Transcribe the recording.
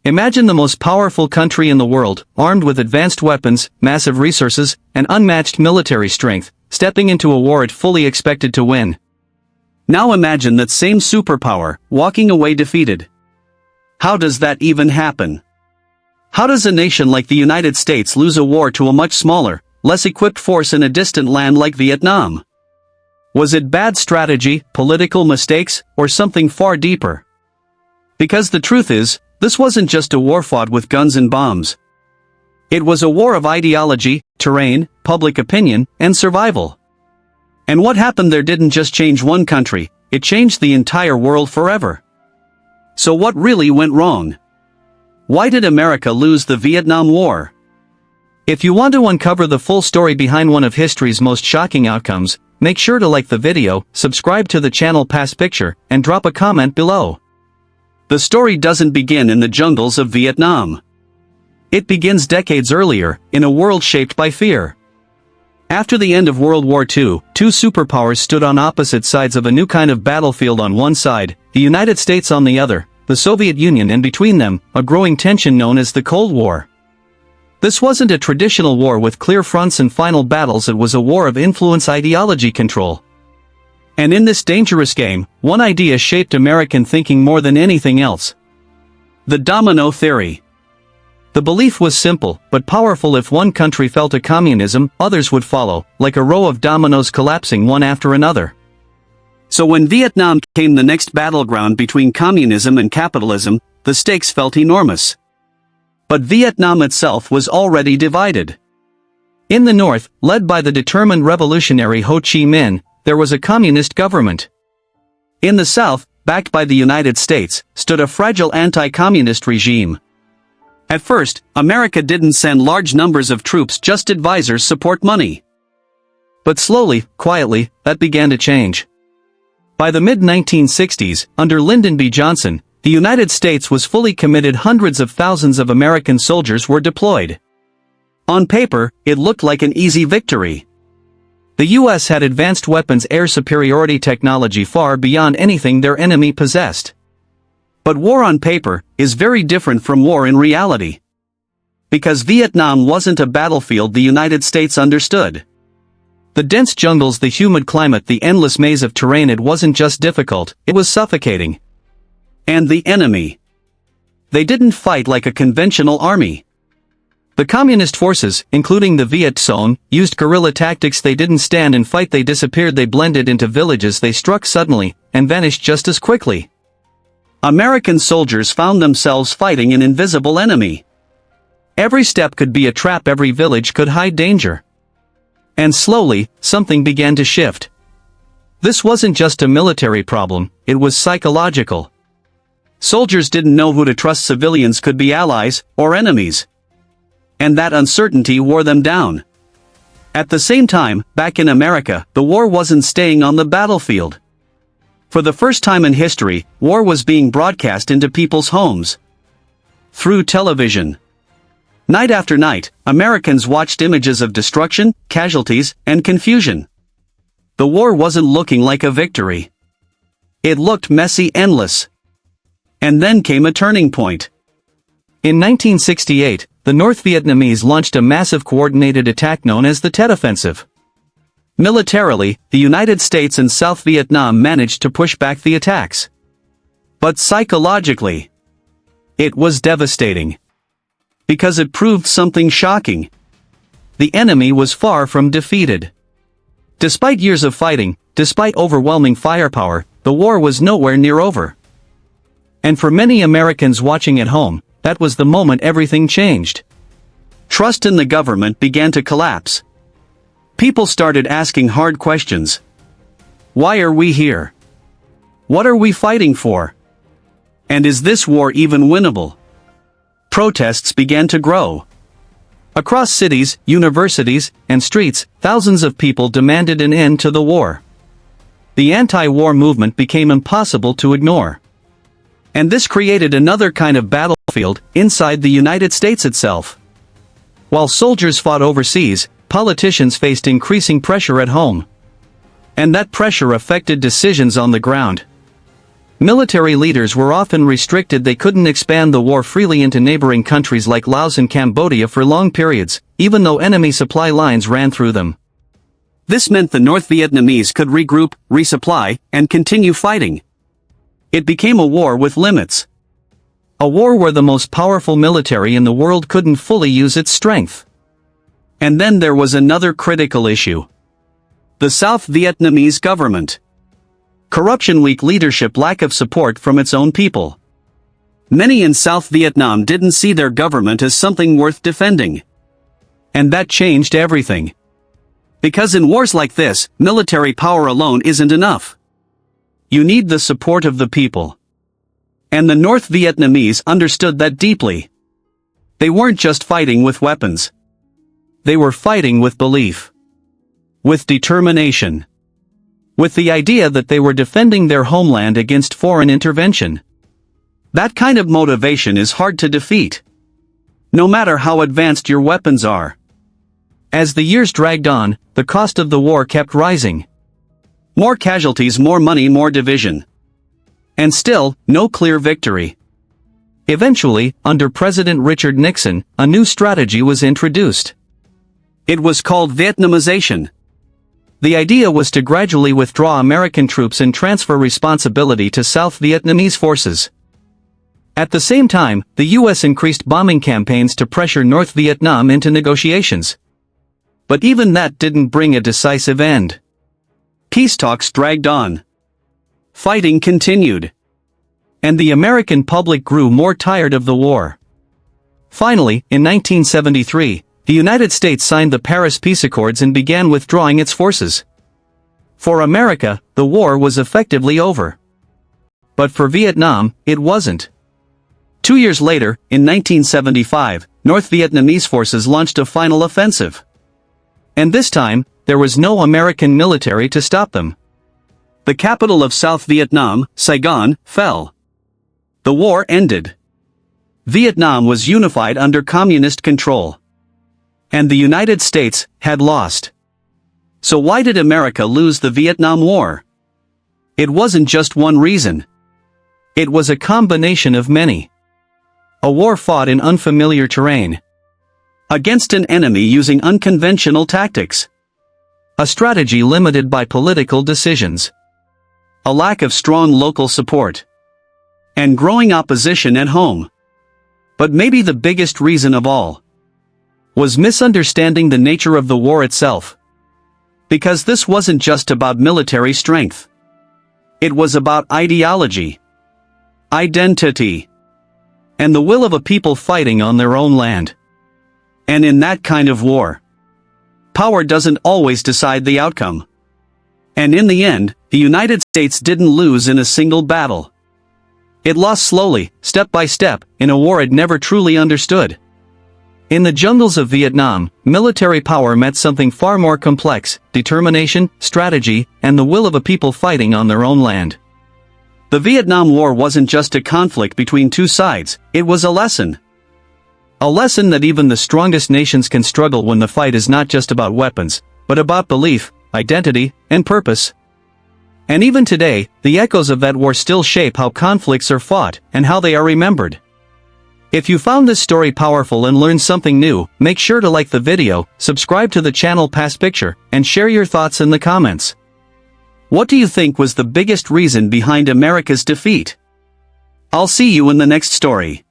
Imagine the most powerful country in the world, armed with advanced weapons, massive resources, and unmatched military strength, stepping into a war it fully expected to win. Now imagine that same superpower, walking away defeated. How does that even happen? How does a nation like the United States lose a war to a much smaller, less equipped force in a distant land like Vietnam? Was it bad strategy, political mistakes, or something far deeper? Because the truth is, this wasn't just a war fought with guns and bombs. It was a war of ideology, terrain, public opinion, and survival. And what happened there didn't just change one country, it changed the entire world forever. So what really went wrong? Why did America lose the Vietnam War? If you want to uncover the full story behind one of history's most shocking outcomes, make sure to like the video, subscribe to the channel Past Picture, and drop a comment below. The story doesn't begin in the jungles of Vietnam. It begins decades earlier, in a world shaped by fear. After the end of World War II, two superpowers stood on opposite sides of a new kind of battlefield. On one side, the United States; on the other, the Soviet Union, and between them, a growing tension known as the Cold War. This wasn't a traditional war with clear fronts and final battles, it was a war of influence, ideology, control. And in this dangerous game, one idea shaped American thinking more than anything else. The Domino Theory. The belief was simple, but powerful: if one country fell to communism, others would follow, like a row of dominoes collapsing one after another. So when Vietnam became the next battleground between communism and capitalism, the stakes felt enormous. But Vietnam itself was already divided. In the north, led by the determined revolutionary Ho Chi Minh, there was a communist government. In the south, backed by the United States, stood a fragile anti-communist regime. At first, America didn't send large numbers of troops, just advisors, support money. But slowly, quietly, that began to change. By the mid-1960s, under Lyndon B. Johnson, the United States was fully committed. Hundreds of thousands of American soldiers were deployed. On paper, it looked like an easy victory. The U.S. had advanced weapons, air superiority technology far beyond anything their enemy possessed. But war on paper is very different from war in reality. Because Vietnam wasn't a battlefield the United States understood. The dense jungles, the humid climate, the endless maze of terrain, it wasn't just difficult, it was suffocating. And the enemy. They didn't fight like a conventional army. The communist forces, including the Viet Cong, used guerrilla tactics. They didn't stand and fight, they disappeared, they blended into villages, they struck suddenly, and vanished just as quickly. American soldiers found themselves fighting an invisible enemy. Every step could be a trap, every village could hide danger. And slowly, something began to shift. This wasn't just a military problem, it was psychological. Soldiers didn't know who to trust, civilians could be allies or enemies. And that uncertainty wore them down. At the same time, back in America, the war wasn't staying on the battlefield. For the first time in history, war was being broadcast into people's homes. Through television. Night after night, Americans watched images of destruction, casualties, and confusion. The war wasn't looking like a victory. It looked messy, endless. And then came a turning point. In 1968, the North Vietnamese launched a massive coordinated attack known as the Tet Offensive. Militarily, the United States and South Vietnam managed to push back the attacks. But psychologically, it was devastating. Because it proved something shocking. The enemy was far from defeated. Despite years of fighting, despite overwhelming firepower, the war was nowhere near over. And for many Americans watching at home, that was the moment everything changed. Trust in the government began to collapse. People started asking hard questions. Why are we here? What are we fighting for? And is this war even winnable? Protests began to grow. Across cities, universities, and streets, thousands of people demanded an end to the war. The anti-war movement became impossible to ignore. And this created another kind of battlefield inside the United States itself. While soldiers fought overseas, politicians faced increasing pressure at home. And that pressure affected decisions on the ground. Military leaders were often restricted. They couldn't expand the war freely into neighboring countries like Laos and Cambodia for long periods, even though enemy supply lines ran through them. This meant the North Vietnamese could regroup, resupply, and continue fighting. It became a war with limits. A war where the most powerful military in the world couldn't fully use its strength. And then there was another critical issue. The South Vietnamese government. Corruption, weak leadership, lack of support from its own people. Many in South Vietnam didn't see their government as something worth defending. And that changed everything. Because in wars like this, military power alone isn't enough. You need the support of the people. And the North Vietnamese understood that deeply. They weren't just fighting with weapons. They were fighting with belief. With determination. With the idea that they were defending their homeland against foreign intervention. That kind of motivation is hard to defeat. No matter how advanced your weapons are. As the years dragged on, the cost of the war kept rising. More casualties, more money, more division. And still, no clear victory. Eventually, under President Richard Nixon, a new strategy was introduced. It was called Vietnamization. The idea was to gradually withdraw American troops and transfer responsibility to South Vietnamese forces. At the same time, the U.S. increased bombing campaigns to pressure North Vietnam into negotiations. But even that didn't bring a decisive end. Peace talks dragged on. Fighting continued. And the American public grew more tired of the war. Finally, in 1973, the United States signed the Paris Peace Accords and began withdrawing its forces. For America, the war was effectively over. But for Vietnam, it wasn't. 2 years later, in 1975, North Vietnamese forces launched a final offensive. And this time, there was no American military to stop them. The capital of South Vietnam, Saigon, fell. The war ended. Vietnam was unified under communist control. And the United States had lost. So why did America lose the Vietnam War? It wasn't just one reason. It was a combination of many. A war fought in unfamiliar terrain. Against an enemy using unconventional tactics. A strategy limited by political decisions. A lack of strong local support. And growing opposition at home. But maybe the biggest reason of all was misunderstanding the nature of the war itself. Because this wasn't just about military strength. It was about ideology, identity, and the will of a people fighting on their own land. And in that kind of war, power doesn't always decide the outcome. And in the end, the United States didn't lose in a single battle. It lost slowly, step by step, in a war it never truly understood. In the jungles of Vietnam, military power meant something far more complex: determination, strategy, and the will of a people fighting on their own land. The Vietnam War wasn't just a conflict between two sides, it was a lesson. A lesson that even the strongest nations can struggle when the fight is not just about weapons, but about belief, identity, and purpose. And even today, the echoes of that war still shape how conflicts are fought and how they are remembered. If you found this story powerful and learned something new, make sure to like the video, subscribe to the channel Past Picture, and share your thoughts in the comments. What do you think was the biggest reason behind America's defeat? I'll see you in the next story.